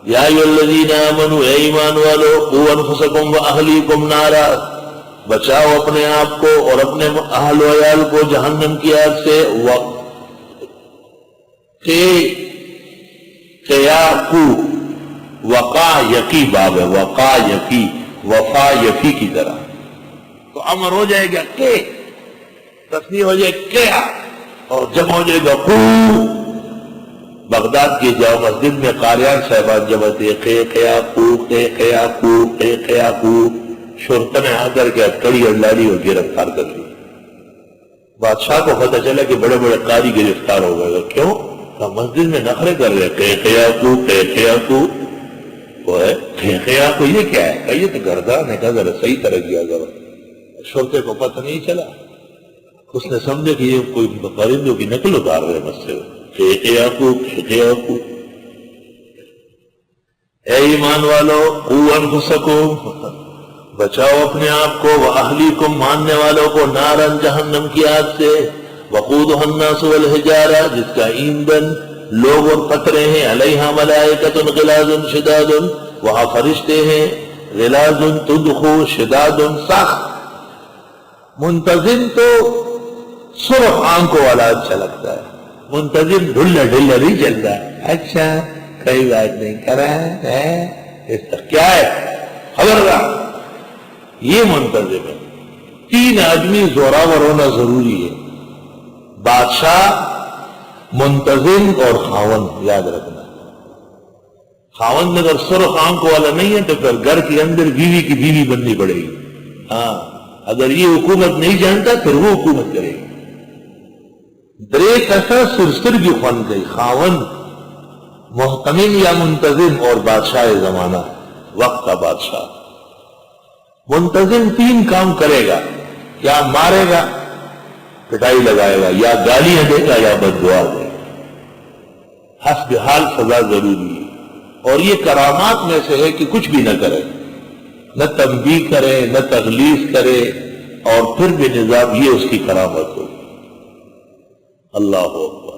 یا ایھا الذین آمنوا، اے ایمان والو، قوا انفسکم واہلیکم نارا، بچاؤ اپنے آپ کو اور اپنے اہل و عیال کو جہنم کی آگ سے۔ قیاقو، وقا یقی باب ہے، وقا یقی، وفا یفی کی طرح، تو امر ہو جائے گا کہ، تسنیہ ہو جائے کیا، اور جمع ہو جائے گا قو۔ بغداد کی جامع مسجد میں قاریان صاحبان جمع تھے، قیاقو، قیاقو، شرطہ نے آ کر کے کڑی اور لاڑی اور گرفتار کر لی۔ بادشاہ کو پتہ چلا کہ بڑے بڑے قاری گرفتار ہو گئے، کیوں؟ مسجد میں نخرے کر رہے، قیاقو، وہ ہے قیاقو، یہ کیا ہے؟ کہ یہ تو گردان ہے، کہا ذرا صحیح طرح کیا ذرا۔ شرطے کو پتہ نہیں چلا، اس نے سمجھا کہ یہ کوئی پرندوں کی نقل اتار رہے مسجد میں، قیاقو۔ اے ایمان والو، قوا انفسکم، بچاؤ اپنے آپ کو، واہلیکم، ماننے والوں کو، نارن، جہنم کی آگ سے، وقودها الناس والحجارہ، جس کا ایندھن لوگ اور پتھرے ہیں، علیہا ملائکۃ غلاظ شداد، وہاں فرشتے ہیں، غلاظ تدخو، شداد سخت۔ منتظم تو سرخ آنکھوں والا اچھا لگتا ہے، منتظم ڈھلا ڈھلا نہیں چلتا، اچھا کوئی بات نہیں کرا ہے، اس طرح کیا ہے خبردار، یہ منتظم ہے۔ تین آدمی زوراور ہونا ضروری ہے، بادشاہ، منتظم اور خاوند، یاد رکھنا۔ خاوند اگر سرخ آنکھ والا نہیں ہے تو پھر گھر کے اندر بیوی کی بیوی بننی پڑے گی، ہاں اگر یہ حکومت نہیں جانتا پھر وہ حکومت کرے گی۔ درے کسا سرسر کی خون گئی، خاوند، محتمم یا منتظم، اور بادشاہ زمانہ، وقت کا بادشاہ۔ منتظم تین کام کرے گا، یا مارے گا، پٹائی لگائے گا، یا گالیاں دے گا، یا بد دعا دے گا، حسب حال سزا ضروری ہے۔ اور یہ کرامات میں سے ہے کہ کچھ بھی نہ کرے، نہ تنبیہ کرے، نہ تغلیظ کرے، اور پھر بھی نظام، یہ اس کی کرامت ہو۔ اللہ اکبر۔